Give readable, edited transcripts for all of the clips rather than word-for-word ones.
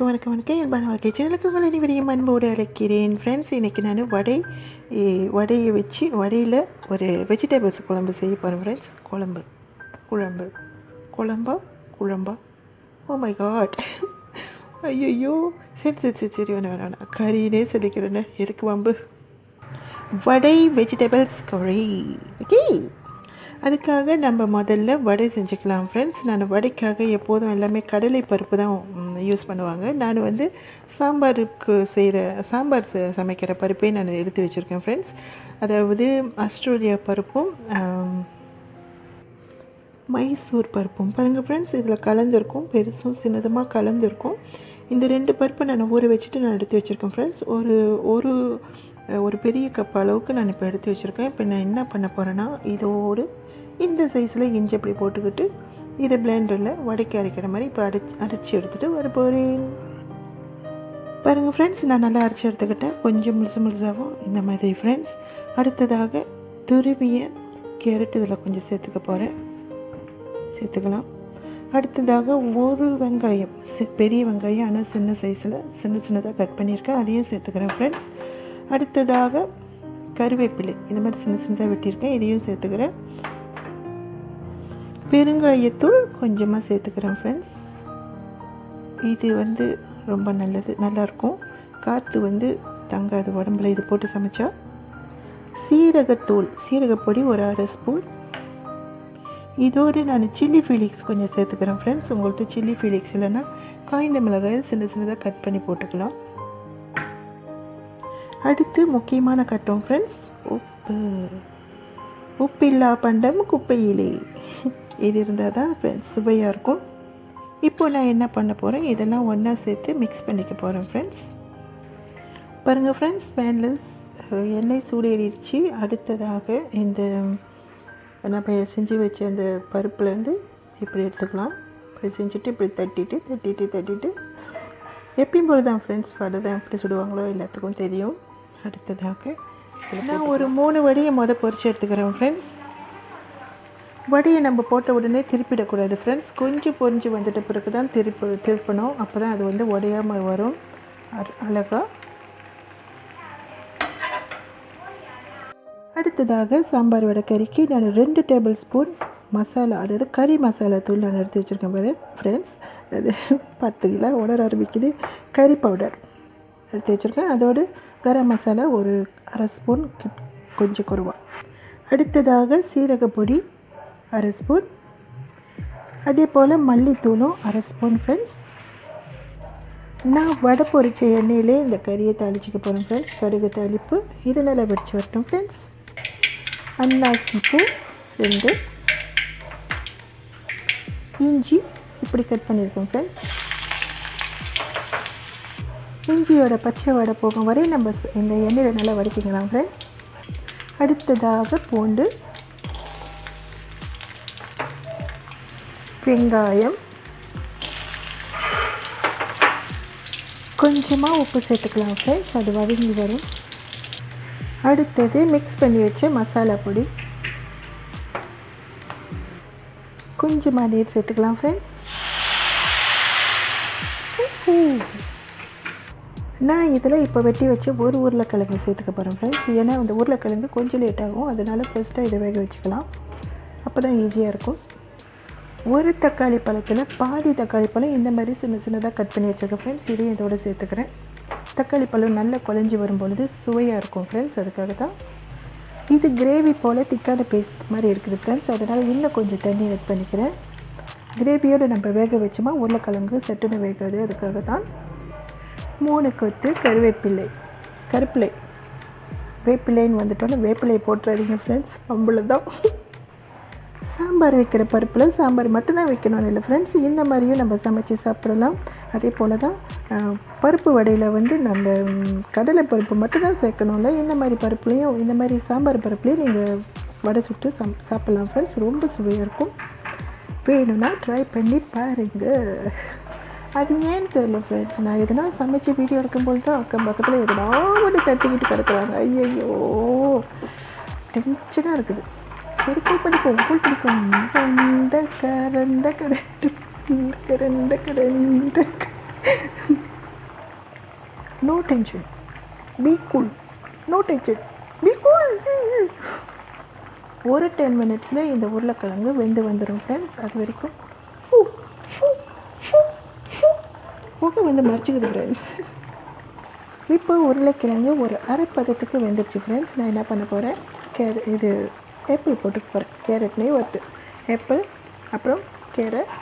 வணக்கம் இயல்பான வாழ்க்கை சேனலுக்கு உங்களை அனைவரையும் அன்போடு அழைக்கிறேன். ஃப்ரெண்ட்ஸ், இன்றைக்கி நான் வடையை வச்சு வடையில் ஒரு வெஜிடபிள்ஸ் குழம்பு செய்ய போகிறேன். ஃப்ரெண்ட்ஸ், குழம்பா ஓ மை காட், ஐயோ, சரி வேணாம் கறினே சொல்லிக்கிறேன்னு, எதுக்கு வம்பு. வடை வெஜிடபிள்ஸ் கறி. ஓகே, அதுக்காக நம்ம முதல்ல வடை செஞ்சுக்கலாம். ஃப்ரெண்ட்ஸ், நான் வடைக்காக எப்போதும் எல்லாமே கடலை பருப்பு தான் யூஸ் பண்ணுவாங்க. நான் சாம்பார் சமைக்கிற பருப்பே நான் எடுத்து வச்சுருக்கேன். ஃப்ரெண்ட்ஸ், அதாவது ஆஸ்திரேலியா பருப்பும் மைசூர் பருப்பும் பாருங்கள் ஃப்ரெண்ட்ஸ், இதில் கலந்துருக்கும், பெருசும் சின்னதுமாக கலந்துருக்கும். இந்த 2 பருப்பை நான் ஊற வச்சுட்டு நான் எடுத்து வச்சுருக்கேன். ஃப்ரெண்ட்ஸ், ஒரு பெரிய கப் அளவுக்கு நான் இப்போ எடுத்து வச்சுருக்கேன். இப்போ நான் என்ன பண்ண போகிறேன்னா, இதோடு இந்த சைஸில் இஞ்சி அப்படி போட்டுக்கிட்டு இதை பிளெண்டரில் வடைக்கு அரைக்கிற மாதிரி இப்போ அரைச்சி எடுத்துகிட்டு வர போகிறேன். பாருங்கள் ஃப்ரெண்ட்ஸ், நான் நல்லா அரைச்சி எடுத்துக்கிட்டேன், கொஞ்சம் முழுசாகவும் இந்த மாதிரி. ஃப்ரெண்ட்ஸ், அடுத்ததாக துருவிய கேரட் இதில் கொஞ்சம் சேர்த்துக்கலாம். அடுத்ததாக ஒரு வெங்காயம், பெரிய வெங்காயம் ஆனால் சின்னதாக கட் பண்ணியிருக்கேன், அதையும் சேர்த்துக்கிறேன். ஃப்ரெண்ட்ஸ், அடுத்ததாக கருவேப்பிலை இந்த மாதிரி சின்னதாக வெட்டியிருக்கேன், இதையும் சேர்த்துக்கிறேன். பெருங்காயத்தூள் கொஞ்சமாக சேர்த்துக்கிறேன். ஃப்ரெண்ட்ஸ், இது ரொம்ப நல்லாயிருக்கும், காற்று தங்காது உடம்புல இது போட்டு சமைச்சா. சீரகப்பொடி ஒரு 1/2 ஸ்பூன். இதோடு நான் சில்லி ஃபிலிக்ஸ் கொஞ்சம் சேர்த்துக்கிறேன். ஃப்ரெண்ட்ஸ், உங்கள்கிட்ட சில்லி ஃபிலிக்ஸ் இல்லைன்னா காய்ந்த மிளகாய் சின்னதாக கட் பண்ணி போட்டுக்கலாம். அடுத்து முக்கியமான கட்டம் ஃப்ரெண்ட்ஸ், உப்பில்லா பண்டம் குப்பையிலே, இது இருந்தால் தான் ஃப்ரெண்ட்ஸ் சுவையாக இருக்கும். இப்போ நான் என்ன பண்ண போகிறேன், இதெல்லாம் ஒன்றா சேர்த்து மிக்ஸ் பண்ணிக்க போகிறேன். ஃப்ரெண்ட்ஸ், பாருங்கள் ஃப்ரெண்ட்ஸ், பேனில் எண்ணெய் சூடேறிடுச்சு. அடுத்ததாக இந்த நம்ம செஞ்சு வச்ச அந்த பருப்புலேருந்து இப்படி எடுத்துக்கலாம். இப்படி செஞ்சுட்டு இப்படி தட்டிட்டு எப்பயும் போல தான் ஃப்ரெண்ட்ஸ், வடை தான் எப்படி சுடுவாங்களோ எல்லாத்துக்கும் தெரியும். அடுத்ததாக நான் ஒரு 3 வடையை பொரிச்சு எடுத்துக்கிறேன். ஃப்ரெண்ட்ஸ், வடையை நம்ம போட்ட உடனே திருப்பிடக்கூடாது. ஃப்ரெண்ட்ஸ், கொஞ்சம் பொரிஞ்சு வந்துட்ட பிறகு தான் திருப்பணும். அப்போ தான் அது உடையாமல் வரும் அழகாக. அடுத்ததாக சாம்பார் வடை கறிக்கு நான் 2 டேபிள் ஸ்பூன் மசாலா, அதாவது கறி மசாலா தூள் நான் எடுத்து வச்சுருக்கேன். பாரு ஃப்ரெண்ட்ஸ், அது 10 கிலோ உடற ஆரம்பிக்குது. கறி பவுடர் எடுத்து வச்சுருக்கேன். அதோடு கரம் மசாலா ஒரு 1/2 ஸ்பூன், கொஞ்சம் குறைவா. அடுத்ததாக சீரகப்பொடி 1/2 ஸ்பூன். அதே போல் மல்லித்தூளும் 1/2 ஸ்பூன். ஃப்ரெண்ட்ஸ், நான் வடை பொரிச்ச எண்ணெயிலே இந்த கறியை தாளிச்சிக்க போகிறேன். ஃப்ரெண்ட்ஸ், கடுகு தாளிப்பு இது நல்லா வெடிச்சு வரட்டும். ஃப்ரெண்ட்ஸ், அன்னாசி பூ 2, இஞ்சி இப்படி கட் பண்ணியிருக்கேன். ஃப்ரெண்ட்ஸ், இஞ்சியோட பச்சை வடை போகும் வரை நம்ம இந்த எண்ணெயில் நல்லா வதக்கிக்கலாம். ஃப்ரெண்ட்ஸ், அடுத்ததாக பூண்டு, வெங்காயம், கொஞ்சமாக உப்பு சேர்த்துக்கலாம். ஃப்ரெண்ட்ஸ், அது வதங்கி வரும். அடுத்தது மிக்ஸ் பண்ணி வச்ச மசாலா பொடி, கொஞ்சமாக நீர் சேர்த்துக்கலாம். ஃப்ரெண்ட்ஸ், நான் இதில் இப்போ வெட்டி வச்சு ஒரு உருளைக்கிழங்கு சேர்த்துக்க போகிறேன். ஃப்ரெண்ட்ஸ், ஏன்னா அந்த உருளைக்கிழங்கு கொஞ்சம் லேட் ஆகும், அதனால் ஃபர்ஸ்ட்டாக இதை வேக வச்சுக்கலாம், அப்போ தான் ஈஸியாக இருக்கும். ஒரு தக்காளி பழத்தில் பாதி தக்காளி பழம் இந்த மாதிரி சின்னதாக கட் பண்ணி வச்சுருக்கேன். ஃப்ரெண்ட்ஸ், இதையும் இதோடு சேர்த்துக்கிறேன். தக்காளி பழம் நல்லா குழஞ்சி வரும்பொழுது சுவையாக இருக்கும். ஃப்ரெண்ட்ஸ், அதுக்காக தான். இது கிரேவி போல் திக்கான பேஸ்ட் மாதிரி இருக்குது. ஃப்ரெண்ட்ஸ், அதனால் இன்னும் கொஞ்சம் தண்ணி ஆட் பண்ணிக்கிறேன். கிரேவியோடு நம்ம வேக வச்சோமா உருளைக்கிழங்கு சட்டுன்னு வேகாது, அதுக்காக தான். 3 கொத்து கருவேப்பிலை வேப்பிலைன்னு வந்துட்டோன்னா வேப்பிலையை போட்டுறாதீங்க ஃப்ரெண்ட்ஸ், அவ்வளோதான். சாம்பார் வைக்கிற பருப்பில் சாம்பார் மட்டும்தான் வைக்கணும் இல்லை ஃப்ரெண்ட்ஸ், இந்த மாதிரியும் நம்ம சமைச்சு சாப்பிடலாம். அதே போல் தான் பருப்பு வடையில் நம்ம கடலை பருப்பு மட்டும்தான் சேர்க்கணும்ல, இந்த மாதிரி பருப்புலையும் இந்த மாதிரி சாம்பார் பருப்புலையும் நீங்கள் வடை சுட்டு சாப்பிட்லாம். ஃப்ரெண்ட்ஸ், ரொம்ப சுவையாக இருக்கும். வேணும்னா ட்ரை பண்ணி பாருங்கள். அது ஏன்னு தெரியல ஃப்ரெண்ட்ஸ், நான் எதுனா சமைச்சு வீடியோ எடுக்கும்போது தான் அக்கம் பக்கத்தில் எதுனா மட்டும் தட்டிக்கிட்டு கிடக்குறாங்க. ஐயோ, டென்ஷனாக இருக்குது. சரி, படிப்போம். பிடிக்கும். கரண்ட no tension, be cool, no tension, be cool. ஒரு 10 மினிட்ஸில் இந்த உருளைக்கிழங்கு வெந்து வந்துடும் ஃப்ரெண்ட்ஸ். அது வரைக்கும் புகை வந்து மறைச்சிக்குது ஃப்ரெண்ட்ஸ். இப்போ உருளைக்கிழங்கு ஒரு அரை பதத்துக்கு வெந்துடுச்சு ஃப்ரெண்ட்ஸ். நான் என்ன பண்ண போகிறேன், இது ஆப்பிள் போட்டுக்க போகிறேன். கேரட்னே ஒத்து ஆப்பிள், அப்புறம் கேரட்,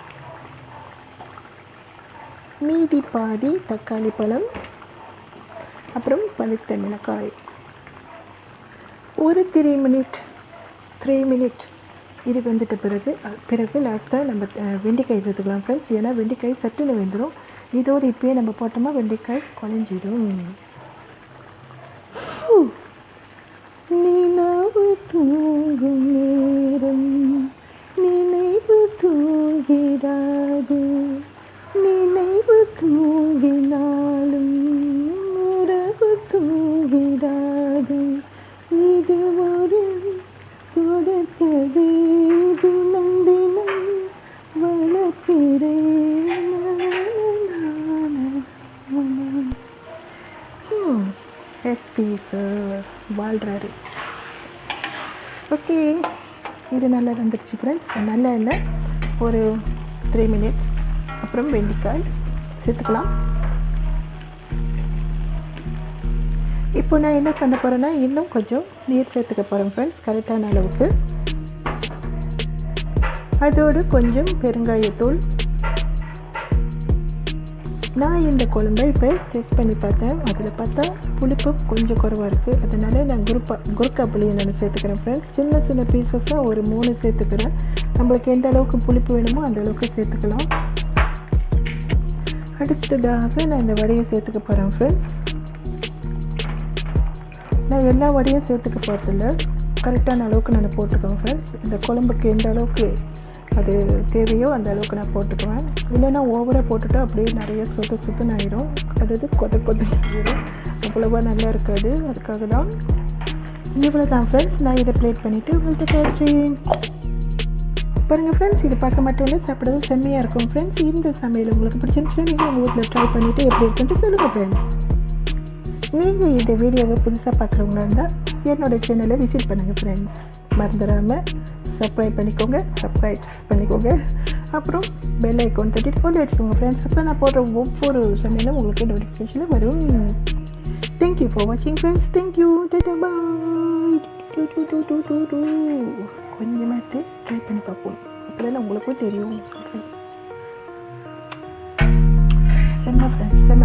மீதி பாதி தக்காளி பழம், அப்புறம் பழுத்த மிளகாய். ஒரு 3 மினிட் இது வெந்துட்ட பிறகு லாஸ்ட்டாக நம்ம வெண்டைக்காய் சேர்த்துக்கலாம் ஃப்ரெண்ட்ஸ். ஏன்னா வெண்டைக்காய் சட்டுன்னு வெந்துடும். இதோடு இப்போயே நம்ம போட்டோமா வெண்டைக்காய் குழஞ்சிடும். நினைவு தூங்கும் நேரம் நினைவு தூங்கிடாது, நினைவு தூங்கினாலும் உறவு தூங்கிடாது, இது ஒரு கொடுத்ததே தினம் தினம் வளர்க்கிறேன். எஸ்பி சார் வாழ்கிறாரு. ஓகே, இது நல்லா வந்துடுச்சு ஃப்ரெண்ட்ஸ். நல்லா இல்லை, ஒரு 3 மினிட்ஸ். அப்புறம் வெண்டைக்காய் சேர்த்துக்கலாம். இப்போ நான் என்ன பண்ண போகிறேன்னா, இன்னும் கொஞ்சம் நீர் சேர்த்துக்க போகிறேன் ஃப்ரெண்ட்ஸ், கரெக்டான அளவுக்கு. அதோடு கொஞ்சம் பெருங்காயத்தூள். நான் இந்த குழம்பை இப்போ டெஸ்ட் பண்ணி பார்த்தேன். அதில் பார்த்தா புளிப்பு கொஞ்சம் குறைவாக இருக்குது. அதனால் நான் குறுக்கா புளியை நான் சேர்த்துக்கிறேன் ஃப்ரெண்ட்ஸ். சின்ன சின்ன பீசஸாக ஒரு 3 சேர்த்துக்கிறேன். நம்மளுக்கு எந்த அளவுக்கு புளிப்பு வேணுமோ அந்த அளவுக்கு சேர்த்துக்கலாம். அடுத்ததாக நான் இந்த வடையை சேர்த்துக்க போகிறேன் ஃப்ரெண்ட்ஸ். நான் எல்லா வடையும் சேர்த்துக்க போகிறதில்ல, கரெக்டான அளவுக்கு நான் போட்டுக்குவேன் ஃப்ரெண்ட்ஸ். இந்த குழம்புக்கு எந்த அளவுக்கு அது தேவையோ அந்த அளவுக்கு நான் போட்டுக்குவேன். இல்லைன்னா ஓவராக போட்டுவிட்டு அப்படியே நிறைய சுத்துன்னு ஆகிடும். அதாவது கொதின்னு ஆகிடும், அவ்வளோவா நல்லா இருக்காது. அதுக்காக தான் இவ்வளோ தான் ஃப்ரெண்ட்ஸ். நான் இதை பிளேட் பண்ணிவிட்டு உங்கள்கிட்ட கேட்குறேன். பாருங்கள் ஃப்ரெண்ட்ஸ், இது பார்க்க மட்டும் இல்லை, சாப்பிடவும் செம்மையாக இருக்கும் ஃப்ரெண்ட்ஸ். இந்த சமையல் உங்களுக்கு பிடிச்சிருந்துச்சுன்னா நீங்கள் உங்கள் வீட்டில் ட்ரை பண்ணிவிட்டு எப்படி இருக்குன்ட்டு சொல்லுங்கள் ஃப்ரெண்ட்ஸ். நீங்கள் இந்த வீடியோவை புதுசாக பார்க்குறவங்களா இருந்தால் என்னோடய சேனலை விசிட் பண்ணுங்கள் ஃப்ரெண்ட்ஸ். மறந்துடாமல் சப்ஸ்கிரைப் பண்ணிக்கோங்க. அப்புறம் பெல் ஐக்கான் தட்டிட்டு போட்டு வச்சுக்கோங்க ஃப்ரெண்ட்ஸ். அப்போ நான் போடுற ஒவ்வொரு சமையலும் உங்களுக்கு நோட்டிஃபிகேஷனில் வரும். தேங்க்யூ ஃபார் வாட்சிங் ஃப்ரெண்ட்ஸ். தேங்க்யூ, பாய். கொஞ்சமாக எடுத்து ட்ரை பண்ணி பார்ப்போம், அப்போதான் உங்களுக்கும் தெரியும். செம்ம ஃப்ரெண்ட்ஸ், செம்ம.